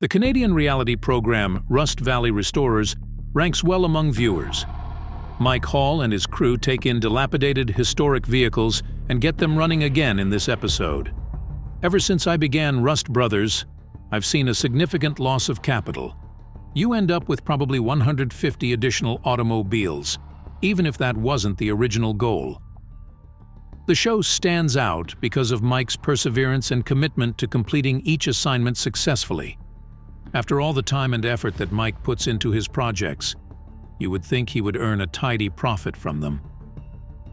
The Canadian reality program Rust Valley Restorers ranks well among viewers. Mike Hall and his crew take in dilapidated historic vehicles and get them running again in this episode. Ever since I began Rust Brothers, I've seen a significant loss of capital. You end up with probably 150 additional automobiles, even if that wasn't the original goal. The show stands out because of Mike's perseverance and commitment to completing each assignment successfully. After all the time and effort that Mike puts into his projects, you would think he would earn a tidy profit from them.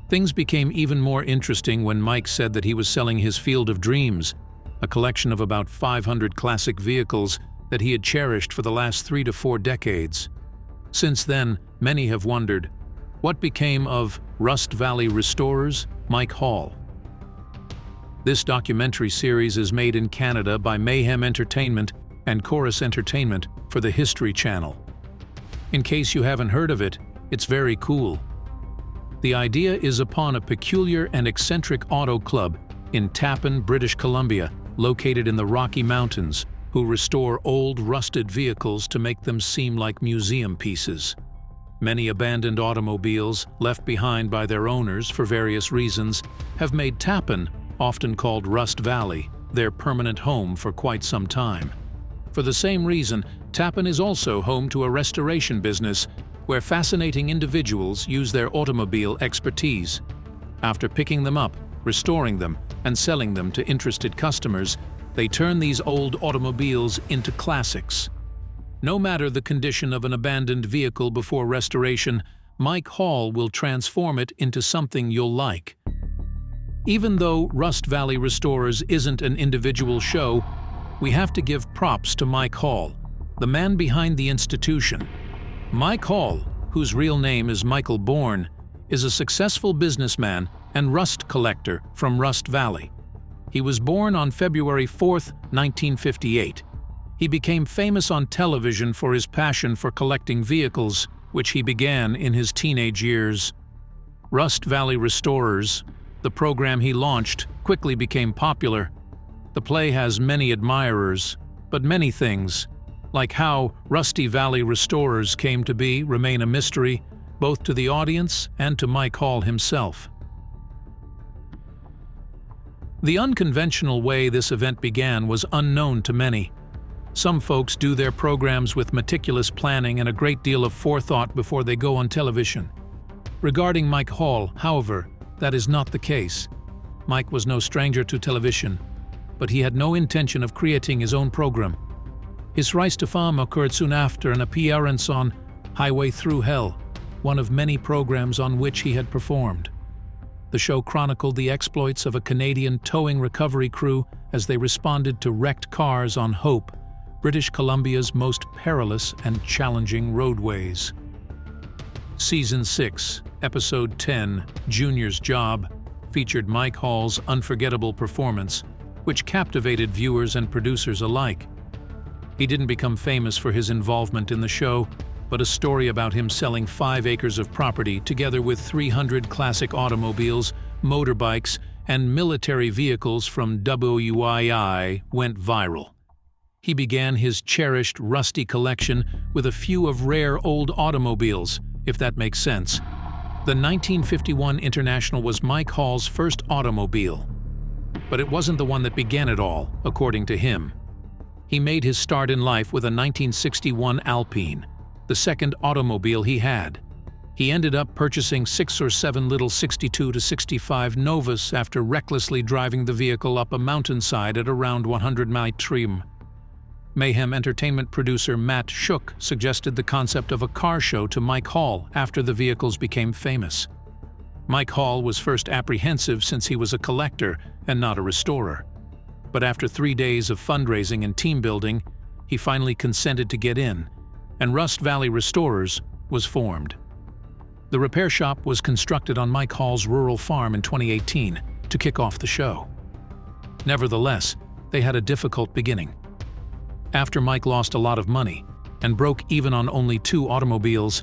Things became even more interesting when Mike said that he was selling his Field of Dreams, a collection of about 500 classic vehicles that he had cherished for the last 3 to 4 decades. Since then, many have wondered, what became of Rust Valley Restorers, Mike Hall? This documentary series is made in Canada by Mayhem Entertainment and Chorus Entertainment for the History Channel. In case you haven't heard of it, it's very cool. The idea is upon a peculiar and eccentric auto club in Tappan, British Columbia, located in the Rocky Mountains, who restore old, rusted vehicles to make them seem like museum pieces. Many abandoned automobiles, left behind by their owners for various reasons, have made Tappan, often called Rust Valley, their permanent home for quite some time. For the same reason, Tappan is also home to a restoration business where fascinating individuals use their automobile expertise. After picking them up, restoring them, and selling them to interested customers, they turn these old automobiles into classics. No matter the condition of an abandoned vehicle before restoration, Mike Hall will transform it into something you'll like. Even though Rust Valley Restorers isn't an individual show, we have to give props to Mike Hall, the man behind the institution. Mike Hall, whose real name is Michael Bourne, is a successful businessman and rust collector from Rust Valley. He was born on February 4, 1958. He became famous on television for his passion for collecting vehicles, which he began in his teenage years. Rust Valley Restorers, the program he launched, quickly became popular. The play has many admirers, but many things, like how Rusty Valley Restorers came to be, remain a mystery, both to the audience and to Mike Hall himself. The unconventional way this event began was unknown to many. Some folks do their programs with meticulous planning and a great deal of forethought before they go on television. Regarding Mike Hall, however, that is not the case. Mike was no stranger to television, but he had no intention of creating his own program. His rise to fame occurred soon after an appearance on Highway Through Hell, one of many programs on which he had performed. The show chronicled the exploits of a Canadian towing recovery crew as they responded to wrecked cars on Hope, British Columbia's most perilous and challenging roadways. Season 6, Episode 10, Junior's Job, featured Mike Hall's unforgettable performance, which captivated viewers and producers alike. He didn't become famous for his involvement in the show, but a story about him selling 5 acres of property together with 300 classic automobiles, motorbikes, and military vehicles from WII went viral. He began his cherished rusty collection with a few of rare old automobiles, if that makes sense. The 1951 International was Mike Hall's first automobile. But it wasn't the one that began it all, according to him. He made his start in life with a 1961 Alpine, the second automobile he had. He ended up purchasing 6 or 7 little 62 to 65 Novas after recklessly driving the vehicle up a mountainside at around 100 mph. Mayhem Entertainment producer Matt Shook suggested the concept of a car show to Mike Hall after the vehicles became famous. Mike Hall was first apprehensive since he was a collector and not a restorer. But after 3 days of fundraising and team building, he finally consented to get in, and Rust Valley Restorers was formed. The repair shop was constructed on Mike Hall's rural farm in 2018 to kick off the show. Nevertheless, they had a difficult beginning. After Mike lost a lot of money and broke even on only 2 automobiles,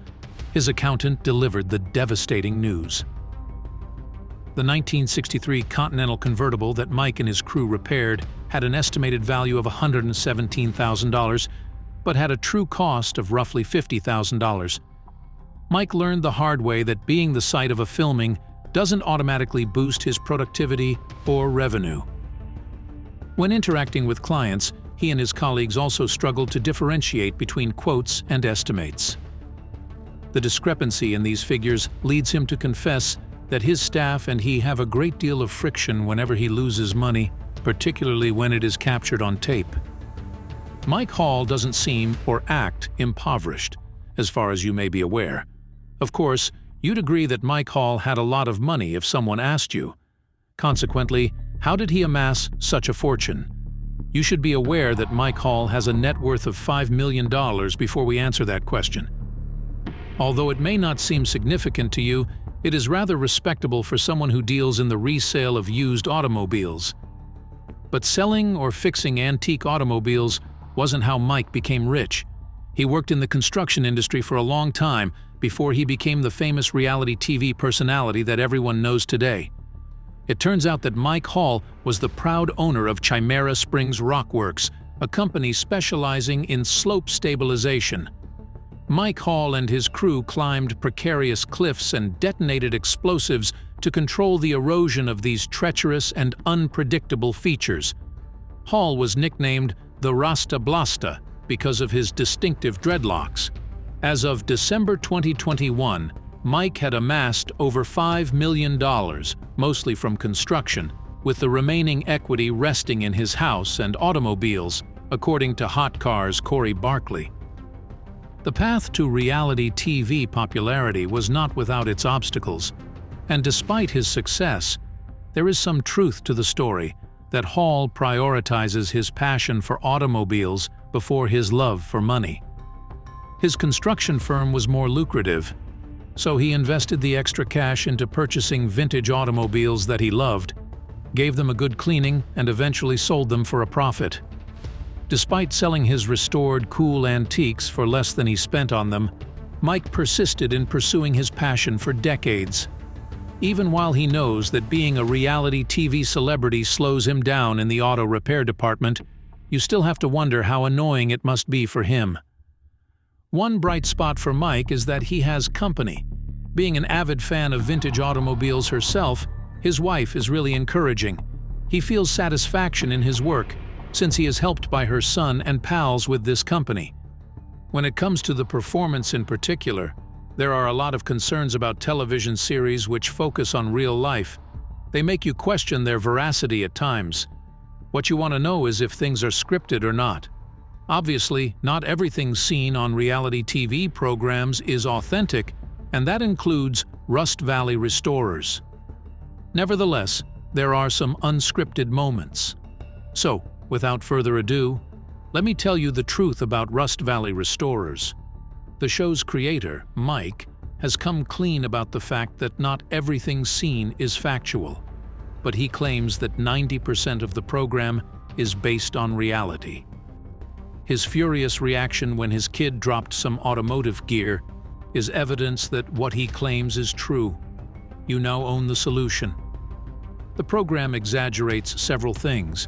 his accountant delivered the devastating news. The 1963 Continental convertible that Mike and his crew repaired had an estimated value of $117,000, but had a true cost of roughly $50,000. Mike learned the hard way that being the site of a filming doesn't automatically boost his productivity or revenue. When interacting with clients, he and his colleagues also struggled to differentiate between quotes and estimates. The discrepancy in these figures leads him to confess that his staff and he have a great deal of friction whenever he loses money, particularly when it is captured on tape. Mike Hall doesn't seem or act impoverished, as far as you may be aware. Of course, you'd agree that Mike Hall had a lot of money if someone asked you. Consequently, how did he amass such a fortune? You should be aware that Mike Hall has a net worth of $5 million before we answer that question. Although it may not seem significant to you, it is rather respectable for someone who deals in the resale of used automobiles. But selling or fixing antique automobiles wasn't how Mike became rich. He worked in the construction industry for a long time before he became the famous reality TV personality that everyone knows today. It turns out that Mike Hall was the proud owner of Chimera Springs Rockworks, a company specializing in slope stabilization. Mike Hall and his crew climbed precarious cliffs and detonated explosives to control the erosion of these treacherous and unpredictable features. Hall was nicknamed the Rasta Blasta because of his distinctive dreadlocks. As of December 2021, Mike had amassed over $5 million, mostly from construction, with the remaining equity resting in his house and automobiles, according to Hot Cars' Corey Barkley. The path to reality TV popularity was not without its obstacles, and despite his success, there is some truth to the story that Hall prioritizes his passion for automobiles before his love for money. His construction firm was more lucrative, so he invested the extra cash into purchasing vintage automobiles that he loved, gave them a good cleaning, and eventually sold them for a profit. Despite selling his restored, cool antiques for less than he spent on them, Mike persisted in pursuing his passion for decades. Even while he knows that being a reality TV celebrity slows him down in the auto repair department, you still have to wonder how annoying it must be for him. One bright spot for Mike is that he has company. Being an avid fan of vintage automobiles herself, his wife is really encouraging. He feels satisfaction in his work, since he is helped by her son and pals with this company. When it comes to the performance in particular, there are a lot of concerns about television series which focus on real life. They make you question their veracity at times. What you want to know is if things are scripted or not. Obviously, not everything seen on reality TV programs is authentic, and that includes Rust Valley Restorers. Nevertheless, there are some unscripted moments. So, without further ado, let me tell you the truth about Rust Valley Restorers. The show's creator, Mike, has come clean about the fact that not everything seen is factual, but he claims that 90% of the program is based on reality. His furious reaction when his kid dropped some automotive gear is evidence that what he claims is true. You now own the solution. The program exaggerates several things.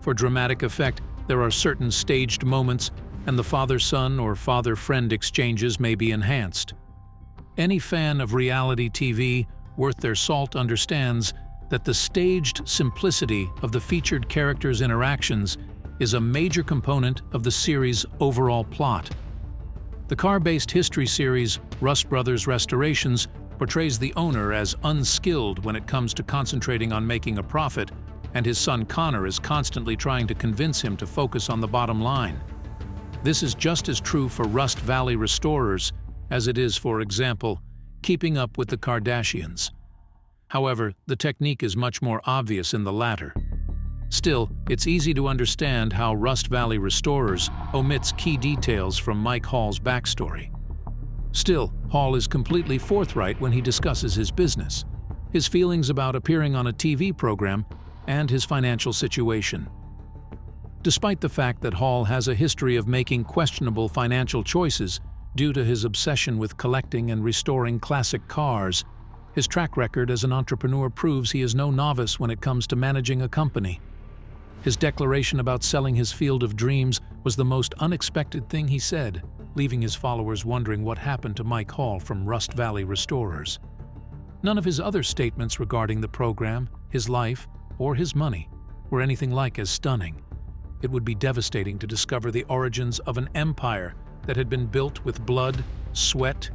For dramatic effect, there are certain staged moments, and the father-son or father-friend exchanges may be enhanced. Any fan of reality TV worth their salt understands that the staged simplicity of the featured characters' interactions is a major component of the series' overall plot. The car-based history series Rust Brothers Restorations portrays the owner as unskilled when it comes to concentrating on making a profit, and his son Connor is constantly trying to convince him to focus on the bottom line. This is just as true for Rust Valley Restorers as it is, for example, Keeping Up with the Kardashians. However, the technique is much more obvious in the latter. Still, it's easy to understand how Rust Valley Restorers omits key details from Mike Hall's backstory. Still, Hall is completely forthright when he discusses his business, his feelings about appearing on a TV program, and his financial situation. Despite the fact that Hall has a history of making questionable financial choices due to his obsession with collecting and restoring classic cars, his track record as an entrepreneur proves he is no novice when it comes to managing a company. His declaration about selling his field of dreams was the most unexpected thing he said, leaving his followers wondering what happened to Mike Hall from Rust Valley Restorers. None of his other statements regarding the program, his life, or his money were anything like as stunning. It would be devastating to discover the origins of an empire that had been built with blood, sweat,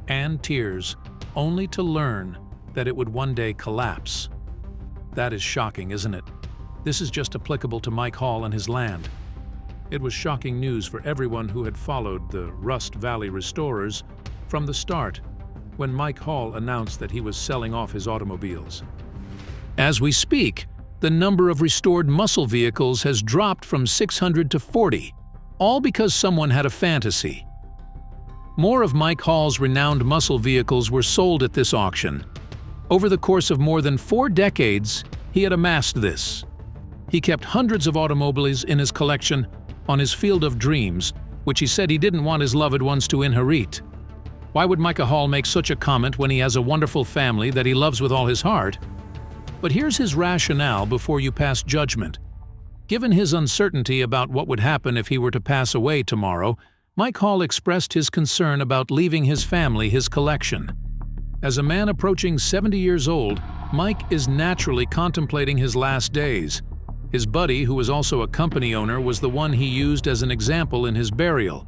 and tears, only to learn that it would one day collapse. That is shocking, isn't it? This is just applicable to Mike Hall and his land. It was shocking news for everyone who had followed the Rust Valley Restorers from the start, when Mike Hall announced that he was selling off his automobiles. As we speak, the number of restored muscle vehicles has dropped from 600 to 40, all because someone had a fantasy. More of Mike Hall's renowned muscle vehicles were sold at this auction. Over the course of more than 4 decades, he had amassed this. He kept hundreds of automobiles in his collection on his field of dreams, which he said he didn't want his loved ones to inherit. Why would Micah Hall make such a comment when he has a wonderful family that he loves with all his heart? But here's his rationale before you pass judgment. Given his uncertainty about what would happen if he were to pass away tomorrow, Mike Hall expressed his concern about leaving his family his collection. As a man approaching 70 years old, Mike is naturally contemplating his last days. His buddy, who was also a company owner, was the one he used as an example in his burial.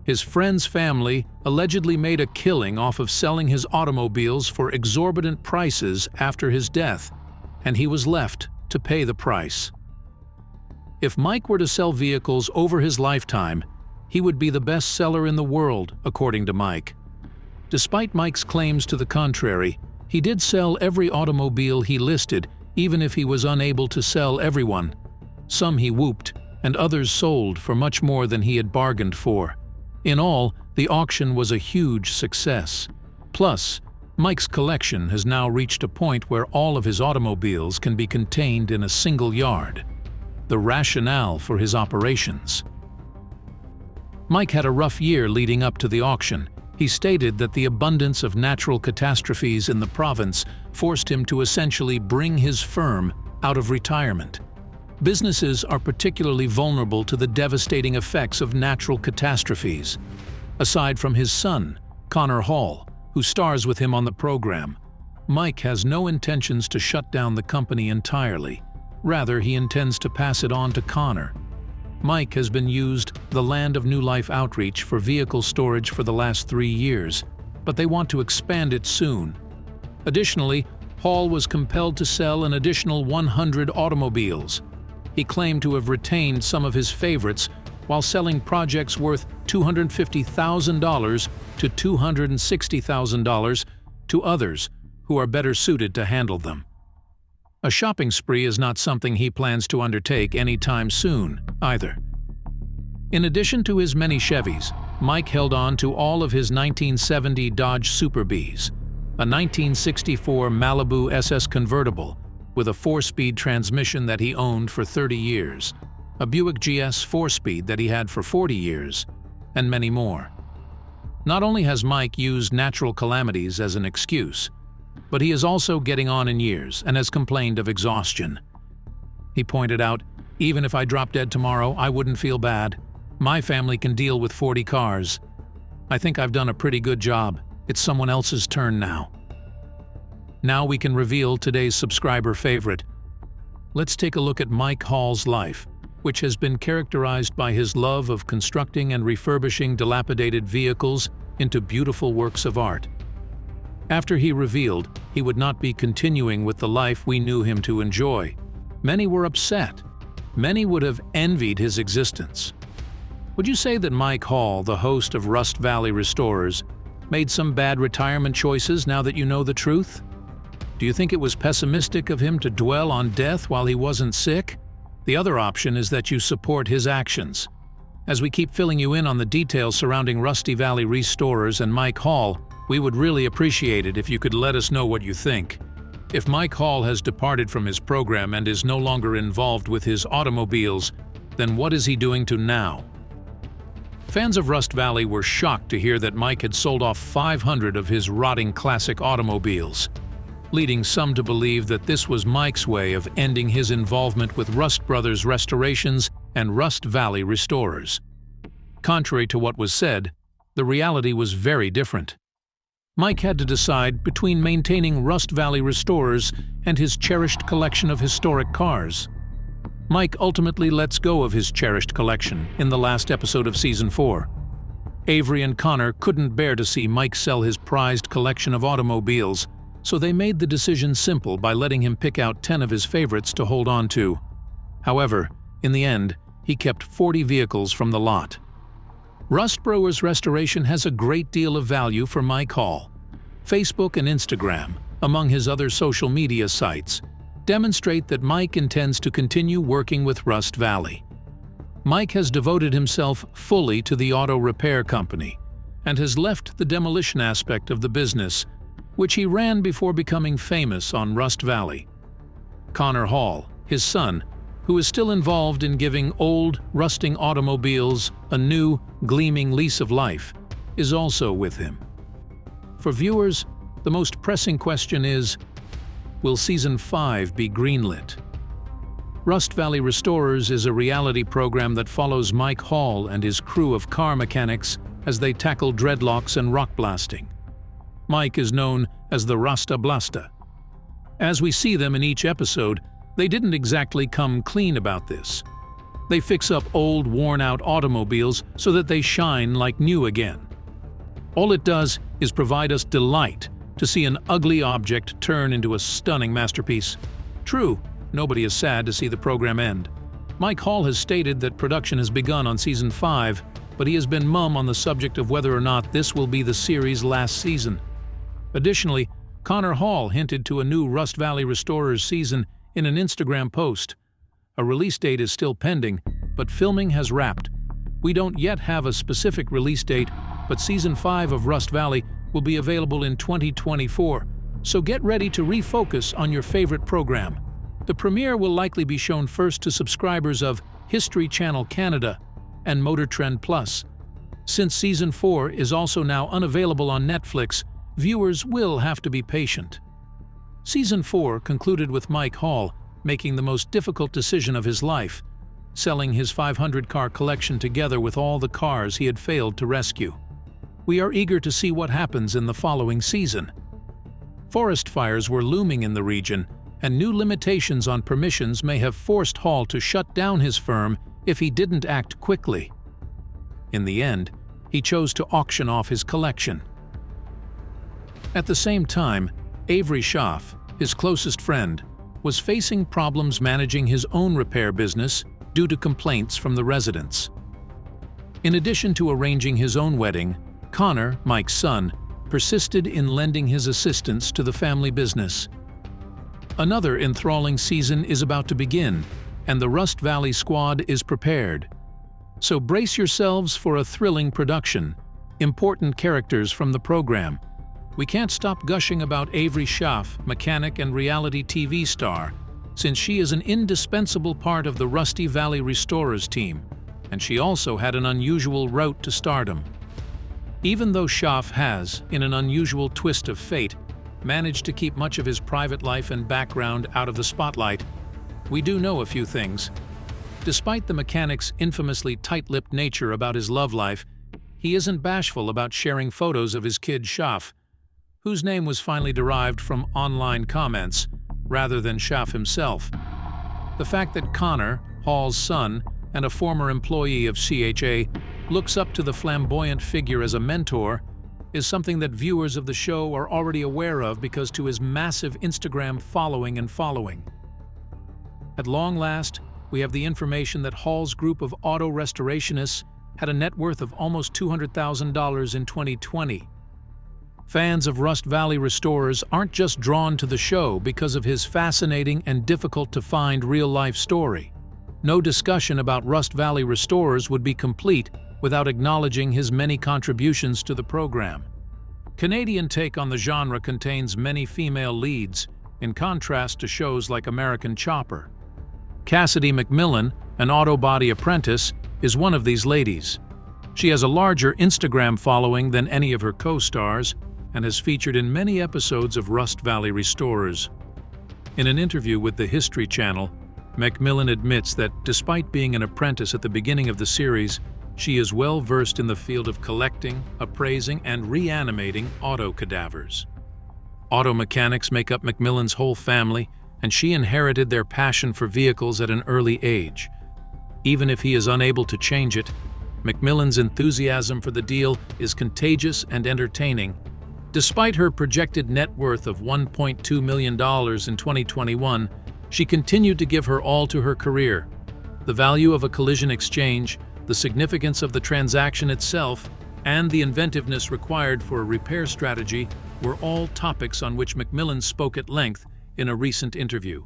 His friend's family allegedly made a killing off of selling his automobiles for exorbitant prices after his death, and he was left to pay the price. If Mike were to sell vehicles over his lifetime, he would be the best seller in the world, according to Mike. Despite Mike's claims to the contrary, he did sell every automobile he listed, even if he was unable to sell everyone. Some he whooped, and others sold for much more than he had bargained for. In all, the auction was a huge success. Plus, Mike's collection has now reached a point where all of his automobiles can be contained in a single yard. The rationale for his operations. Mike had a rough year leading up to the auction. He stated that the abundance of natural catastrophes in the province forced him to essentially bring his firm out of retirement. Businesses are particularly vulnerable to the devastating effects of natural catastrophes. Aside from his son, Connor Hall, who stars with him on the program, Mike has no intentions to shut down the company entirely. Rather, he intends to pass it on to Connor. Mike has been used the Land of New Life outreach for vehicle storage for the last 3 years, but they want to expand it soon. Additionally, Hall was compelled to sell an additional 100 automobiles. He claimed to have retained some of his favorites while selling projects worth $250,000 to $260,000 to others who are better suited to handle them. A shopping spree is not something he plans to undertake anytime soon, either. In addition to his many Chevys, Mike held on to all of his 1970 Dodge Super Bs, a 1964 Malibu SS convertible with a 4-speed transmission that he owned for 30 years, a Buick GS 4-speed that he had for 40 years, and many more. Not only has Mike used natural calamities as an excuse, but he is also getting on in years and has complained of exhaustion. He pointed out, "Even if I drop dead tomorrow, I wouldn't feel bad. My family can deal with 40 cars. I think I've done a pretty good job. It's someone else's turn now." Now we can reveal today's subscriber favorite. Let's take a look at Mike Hall's life, which has been characterized by his love of constructing and refurbishing dilapidated vehicles into beautiful works of art. After he revealed he would not be continuing with the life we knew him to enjoy, many were upset. Many would have envied his existence. Would you say that Mike Hall, the host of Rust Valley Restorers, made some bad retirement choices now that you know the truth? Do you think it was pessimistic of him to dwell on death while he wasn't sick? The other option is that you support his actions. As we keep filling you in on the details surrounding Rusty Valley Restorers and Mike Hall, we would really appreciate it if you could let us know what you think. If Mike Hall has departed from his program and is no longer involved with his automobiles, then what is he doing to now? Fans of Rust Valley were shocked to hear that Mike had sold off 500 of his rotting classic automobiles. leading some to believe that this was Mike's way of ending his involvement with Rust Brothers Restorations and Rust Valley Restorers. Contrary to what was said, the reality was very different. Mike had to decide between maintaining Rust Valley Restorers and his cherished collection of historic cars. Mike ultimately lets go of his cherished collection in the last episode of Season 4. Avery and Connor couldn't bear to see Mike sell his prized collection of automobiles, so they made the decision simple by letting him pick out 10 of his favorites to hold on to. However, in the end, he kept 40 vehicles from the lot. Rust Brothers Restoration has a great deal of value for Mike Hall. Facebook and Instagram, among his other social media sites, demonstrate that Mike intends to continue working with Rust Valley. Mike has devoted himself fully to the auto repair company and has left the demolition aspect of the business, which he ran before becoming famous on Rust Valley. Connor Hall, his son, who is still involved in giving old, rusting automobiles a new, gleaming lease of life, is also with him. For viewers, the most pressing question is, will Season 5 be greenlit? Rust Valley Restorers is a reality program that follows Mike Hall and his crew of car mechanics as they tackle dreadlocks and rock blasting. Mike is known as the Rasta Blasta. As we see them in each episode, they didn't exactly come clean about this. They fix up old, worn-out automobiles so that they shine like new again. All it does is provide us delight to see an ugly object turn into a stunning masterpiece. True, nobody is sad to see the program end. Mike Hall has stated that production has begun on Season 5, but he has been mum on the subject of whether or not this will be the series' last season. Additionally, Connor Hall hinted to a new Rust Valley Restorers season in an Instagram post. A release date is still pending, but filming has wrapped. We don't yet have a specific release date, but Season 5 of Rust Valley will be available in 2024, so get ready to refocus on your favorite program. The premiere will likely be shown first to subscribers of History Channel Canada and Motor Trend Plus. Since Season 4 is also now unavailable on Netflix, viewers will have to be patient. Season 4 concluded with Mike Hall making the most difficult decision of his life, selling his 500-car collection together with all the cars he had failed to rescue. We are eager to see what happens in the following season. Forest fires were looming in the region, and new limitations on permissions may have forced Hall to shut down his firm if he didn't act quickly. In the end, he chose to auction off his collection. At the same time, Avery Schwartz, his closest friend, was facing problems managing his own repair business due to complaints from the residents. In addition to arranging his own wedding, Connor, Mike's son, persisted in lending his assistance to the family business. Another enthralling season is about to begin, and the Rust Valley squad is prepared. So brace yourselves for a thrilling production, important characters from the program. We can't stop gushing about Avery Schwartz, mechanic and reality TV star, since she is an indispensable part of the Rusty Valley Restorers team, and she also had an unusual route to stardom. Even though Schwartz has, in an unusual twist of fate, managed to keep much of his private life and background out of the spotlight, we do know a few things. Despite the mechanic's infamously tight-lipped nature about his love life, he isn't bashful about sharing photos of his kid Schwartz, whose name was finally derived from online comments, rather than Schwartz himself. The fact that Connor, Hall's son, and a former employee of CHA, looks up to the flamboyant figure as a mentor is something that viewers of the show are already aware of because to his massive Instagram following. At long last, we have the information that Hall's group of auto restorationists had a net worth of almost $200,000 in 2020. Fans of Rust Valley Restorers aren't just drawn to the show because of his fascinating and difficult-to-find real-life story. No discussion about Rust Valley Restorers would be complete without acknowledging his many contributions to the program. Canadian take on the genre contains many female leads, in contrast to shows like American Chopper. Cassidy McMillan, an auto body apprentice, is one of these ladies. She has a larger Instagram following than any of her co-stars, and has featured in many episodes of Rust Valley Restorers. In an interview with the History Channel, McMillan admits that despite being an apprentice at the beginning of the series, she is well versed in the field of collecting, appraising, and reanimating auto cadavers. Auto mechanics make up McMillan's whole family, and she inherited their passion for vehicles at an early age. Even if he is unable to change it, McMillan's enthusiasm for the deal is contagious and entertaining. Despite her projected net worth of $1.2 million in 2021, she continued to give her all to her career. The value of a collision exchange, the significance of the transaction itself, and the inventiveness required for a repair strategy were all topics on which McMillan spoke at length in a recent interview.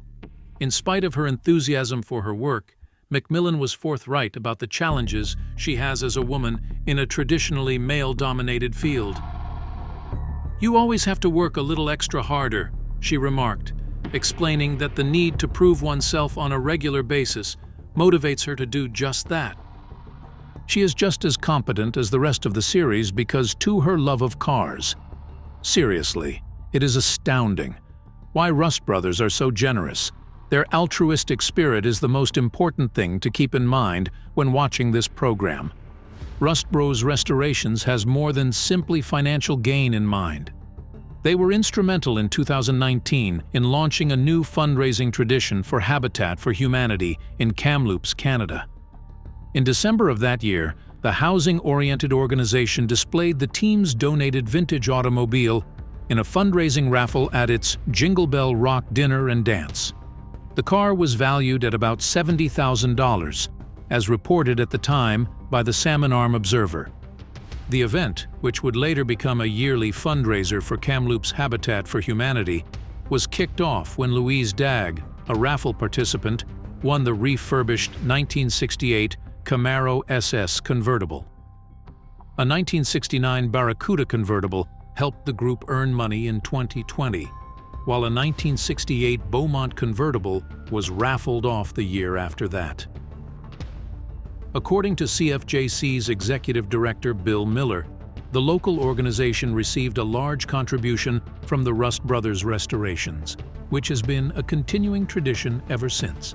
In spite of her enthusiasm for her work, McMillan was forthright about the challenges she has as a woman in a traditionally male-dominated field. "You always have to work a little extra harder," she remarked, explaining that the need to prove oneself on a regular basis motivates her to do just that. She is just as competent as the rest of the series because to her love of cars. Seriously, it is astounding. Why Rust Brothers are so generous. Their altruistic spirit is the most important thing to keep in mind when watching this program. Rust Bros Restorations has more than simply financial gain in mind. They were instrumental in 2019 in launching a new fundraising tradition for Habitat for Humanity in Kamloops, Canada. In December of that year, the housing-oriented organization displayed the team's donated vintage automobile in a fundraising raffle at its Jingle Bell Rock dinner and dance. The car was valued at about $70,000, as reported at the time by the Salmon Arm Observer. The event, which would later become a yearly fundraiser for Kamloops Habitat for Humanity, was kicked off when Louise Dagg, a raffle participant, won the refurbished 1968 Camaro SS convertible. A 1969 Barracuda convertible helped the group earn money in 2020, while a 1968 Beaumont convertible was raffled off the year after that. According to CFJC's executive director Bill Miller, the local organization received a large contribution from the Rust Brothers Restorations, which has been a continuing tradition ever since.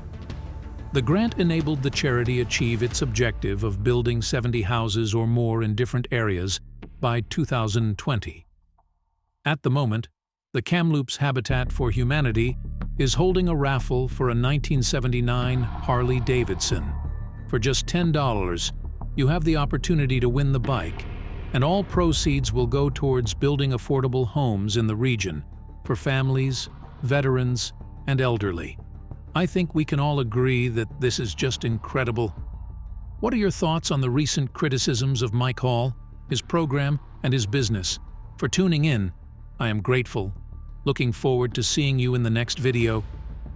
The grant enabled the charity achieve its objective of building 70 houses or more in different areas by 2020. At the moment, the Kamloops Habitat for Humanity is holding a raffle for a 1979 Harley Davidson. For just $10, you have the opportunity to win the bike, and all proceeds will go towards building affordable homes in the region for families, veterans, and elderly. I think we can all agree that this is just incredible. What are your thoughts on the recent criticisms of Mike Hall, his program, and his business? For tuning in, I am grateful. Looking forward to seeing you in the next video.